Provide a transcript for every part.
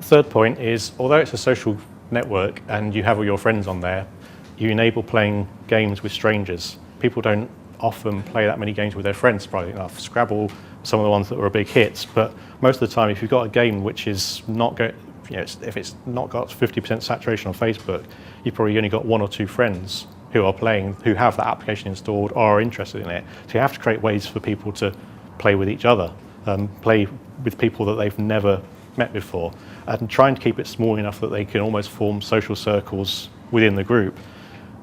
Third point is, although it's a social network and you have all your friends on there, you enable playing games with strangers. People don't often play that many games with their friends, surprisingly enough. Scrabble, some of the ones that were big hits, but most of the time, if you've got a game which is not if it's not got 50% saturation on Facebook, you've probably only got one or two friends who are playing, who have that application installed or are interested in it. So you have to create ways for people to play with each other, play with people that they've never met before, and trying to keep it small enough that they can almost form social circles within the group.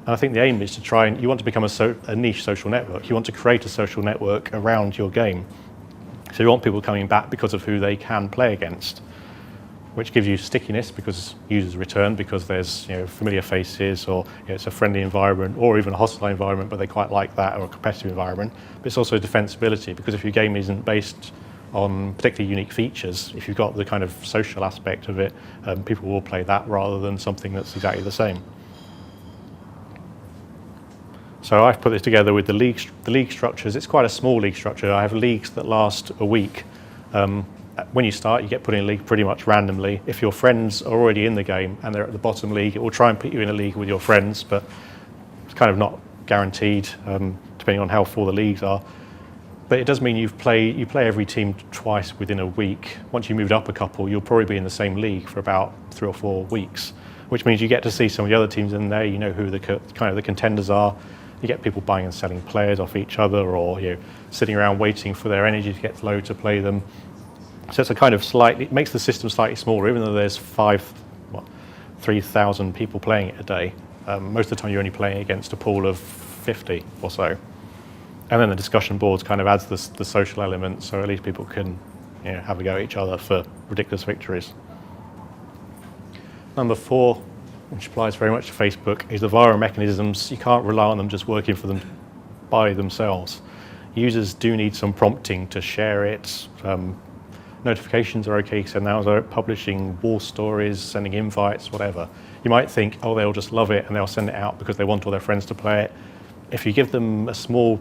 And I think the aim is to try and, you want to become a niche social network. You want to create a social network around your game. So you want people coming back because of who they can play against, which gives you stickiness because users return because there's familiar faces, or it's a friendly environment, or even a hostile environment, but they quite like that, or a competitive environment. But it's also defensibility, because if your game isn't based on particularly unique features, if you've got the kind of social aspect of it, people will play that rather than something that's exactly the same. So I've put this together with the league structures. It's quite a small league structure. I have leagues that last a week. When you start, you get put in a league pretty much randomly. If your friends are already in the game and they're at the bottom league, it will try and put you in a league with your friends, but it's kind of not guaranteed, depending on how full the leagues are. But it does mean you play every team twice within a week. Once you moved up a couple, you'll probably be in the same league for about 3 or 4 weeks, which means you get to see some of the other teams in there. You know who the kind of the contenders are. You get people buying and selling players off each other, or sitting around waiting for their energy to get low to play them. So it's a kind of it makes the system slightly smaller, even though there's 3,000 people playing it a day. Most of the time you're only playing against a pool of 50 or so. And then the discussion boards kind of adds the social element, so at least people can have a go at each other for ridiculous victories. Number 4, which applies very much to Facebook, is the viral mechanisms. You can't rely on them just working for them by themselves. Users do need some prompting to share it. Notifications are okay, so now they're publishing war stories, sending invites, whatever. You might think, oh, they'll just love it and they'll send it out because they want all their friends to play it. If you give them a small,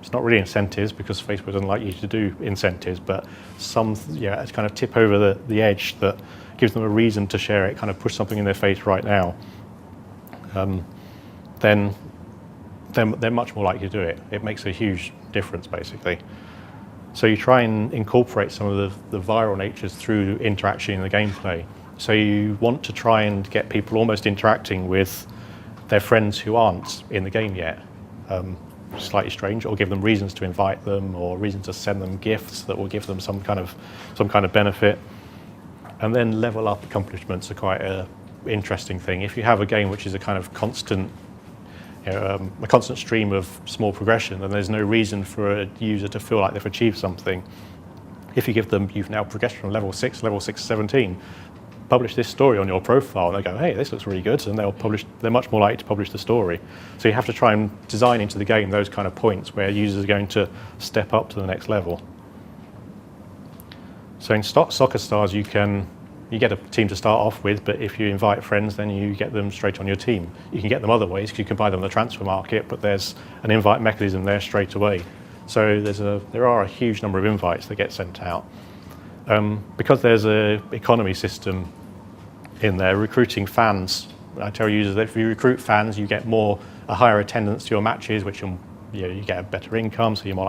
it's not really incentives because Facebook doesn't like you to do incentives, but some, it's kind of tip over the edge that gives them a reason to share it, kind of push something in their face right now, then they're much more likely to do it. It makes a huge difference, basically. So you try and incorporate some of the viral natures through interaction in the gameplay. So you want to try and get people almost interacting with their friends who aren't in the game yet. Slightly strange, or give them reasons to invite them, or reasons to send them gifts that will give them some kind of benefit. And then level up accomplishments are quite an interesting thing. If you have a game which is a kind of constant a constant stream of small progression, and there's no reason for a user to feel like they've achieved something. If you give them, you've now progressed from level 6 to 17, publish this story on your profile, and they go, hey, this looks really good, and they're much more likely to publish the story. So you have to try and design into the game those kind of points where users are going to step up to the next level. So in Soccer Stars, you get a team to start off with, but if you invite friends, then you get them straight on your team. You can get them other ways, because you can buy them on the transfer market, but there's an invite mechanism there straight away. So there are a huge number of invites that get sent out. Because there's an economy system in there, recruiting fans, I tell users that if you recruit fans, you get a higher attendance to your matches, which you get a better income, so you're more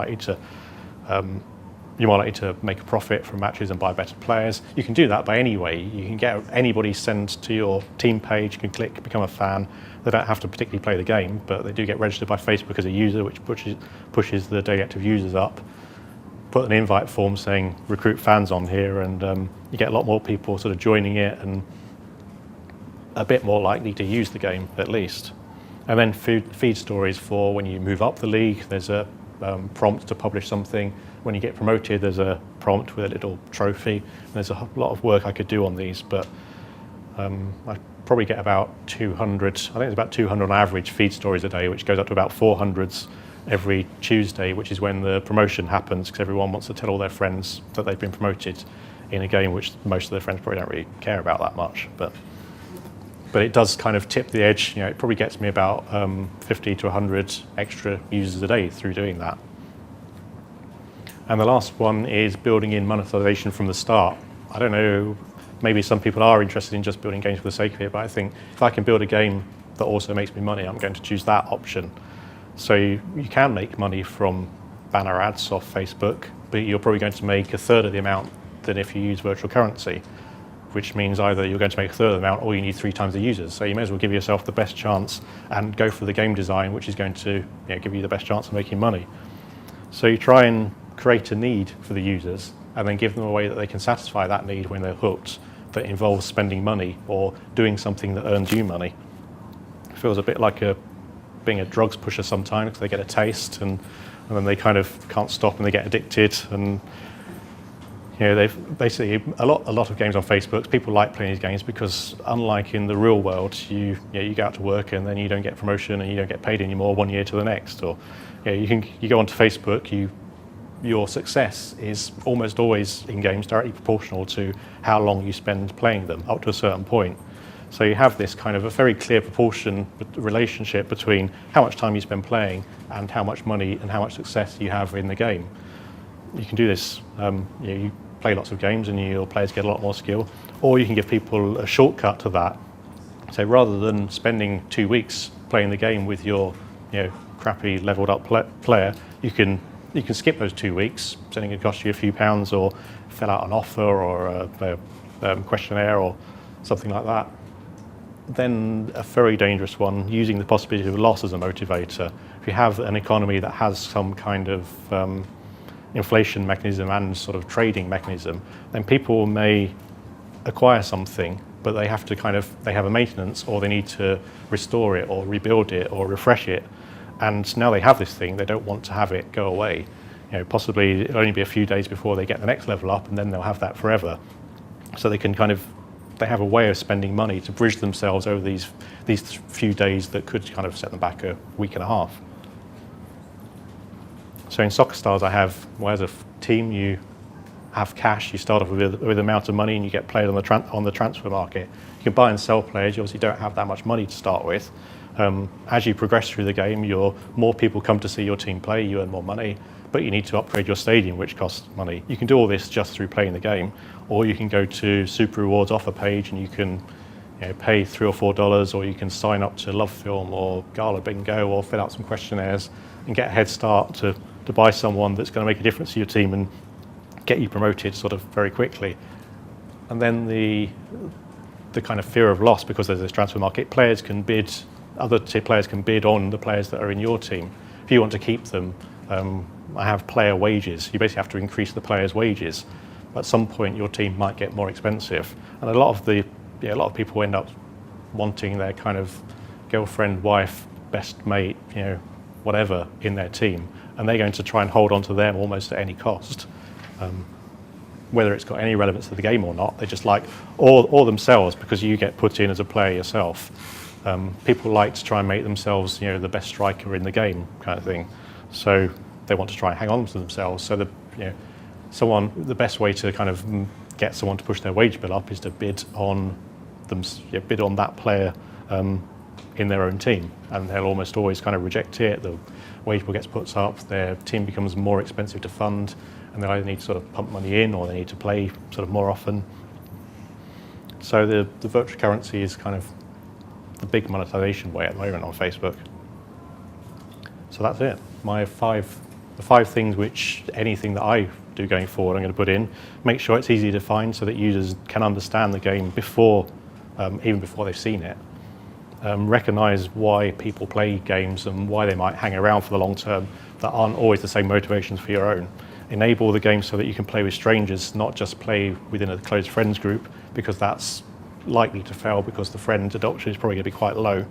likely to make a profit from matches and buy better players. You can do that by any way. You can get anybody sent to your team page, you can click, become a fan. They don't have to particularly play the game, but they do get registered by Facebook as a user, which pushes the daily active users up. Put an invite form saying recruit fans on here, and you get a lot more people sort of joining it and a bit more likely to use the game, at least. And then feed stories for when you move up the league. There's a prompt to publish something. When you get promoted, there's a prompt with a little trophy. And there's a lot of work I could do on these, but I probably get about 200, I think it's about 200 on average feed stories a day, which goes up to about 400s every Tuesday, which is when the promotion happens, because everyone wants to tell all their friends that they've been promoted in a game which most of their friends probably don't really care about that much. But it does kind of tip the edge. It probably gets me about 50 to 100 extra users a day through doing that. And the last one is building in monetization from the start. I don't know maybe some people are interested in just building games for the sake of it, but I think if I can build a game that also makes me money, I'm going to choose that option. So you can make money from banner ads off Facebook, but you're probably going to make a third of the amount than if you use virtual currency, which means either you're going to make a third of the amount or you need 3 times the users. So you may as well give yourself the best chance and go for the game design, which is going to give you the best chance of making money. So you try and create a need for the users and then give them a way that they can satisfy that need when they're hooked, that involves spending money or doing something that earns you money. It feels a bit like being a drugs pusher sometimes, because they get a taste and then they kind of can't stop and they get addicted. And they've basically a lot of games on Facebook. People like playing these games because, unlike in the real world, you go out to work and then you don't get promotion and you don't get paid anymore 1 year to the next. Or you go onto Facebook, your success is almost always in games directly proportional to how long you spend playing them, up to a certain point. So you have this kind of a very clear relationship between how much time you spend playing and how much money and how much success you have in the game. You can do this, you play lots of games and your players get a lot more skill, or you can give people a shortcut to that. So rather than spending 2 weeks playing the game with your crappy leveled up player, you can skip those 2 weeks. It's only going to cost you a few pounds, or fill out an offer or a questionnaire or something like that. Then a very dangerous one, using the possibility of loss as a motivator. If you have an economy that has some kind of inflation mechanism and sort of trading mechanism, then people may acquire something, but they have a maintenance, or they need to restore it or rebuild it or refresh it. And now they have this thing, they don't want to have it go away. Possibly it'll only be a few days before they get the next level up, and then they'll have that forever. So they have a way of spending money to bridge themselves over these few days that could kind of set them back a week and a half. So in Soccer Stars, as a team, you have cash. You start off with an amount of money, and you get played on the transfer market. You can buy and sell players. You obviously don't have that much money to start with. As you progress through the game, more people come to see your team play. You earn more money, but you need to upgrade your stadium, which costs money. You can do all this just through playing the game, or you can go to Super Rewards offer page and you can pay $3 or $4, or you can sign up to Love Film or Gala Bingo, or fill out some questionnaires and get a head start to buy someone that's going to make a difference to your team and get you promoted sort of very quickly. And then the kind of fear of loss, because there's this transfer market, other players can bid on the players that are in your team. If you want to keep them, I have player wages. You basically have to increase the players' wages. At some point, your team might get more expensive, and a lot of people end up wanting their kind of girlfriend, wife, best mate, whatever in their team, and they're going to try and hold on to them almost at any cost. Whether it's got any relevance to the game or not, they just like or themselves, because you get put in as a player yourself. People like to try and make themselves, the best striker in the game, kind of thing. So they want to try and hang on to themselves. So the best way to kind of get someone to push their wage bill up is to bid on that player in their own team, and they'll almost always kind of reject it. The wage bill gets put up, their team becomes more expensive to fund, and they either need to sort of pump money in or they need to play sort of more often. So the virtual currency is kind of the big monetization way at the moment on Facebook. So that's it. The five things which anything that I do going forward I'm going to put in. Make sure it's easy to find so that users can understand the game even before they've seen it. Recognise why people play games and why they might hang around for the long term that aren't always the same motivations for your own. Enable the game so that you can play with strangers, not just play within a closed friends group, because that's likely to fail because the friend adoption is probably going to be quite low.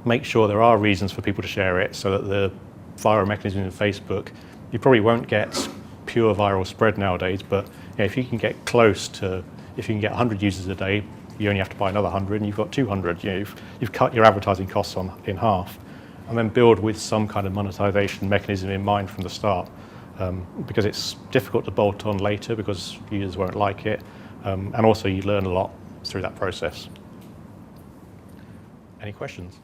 Make sure there are reasons for people to share it, so that the viral mechanism in Facebook, you probably won't get pure viral spread nowadays, but if you can get if you can get 100 users a day, you only have to buy another 100 and you've got 200. You've cut your advertising costs in half, and then build with some kind of monetization mechanism in mind from the start, because it's difficult to bolt on later because users won't like it, and also you learn a lot through that process. Any questions?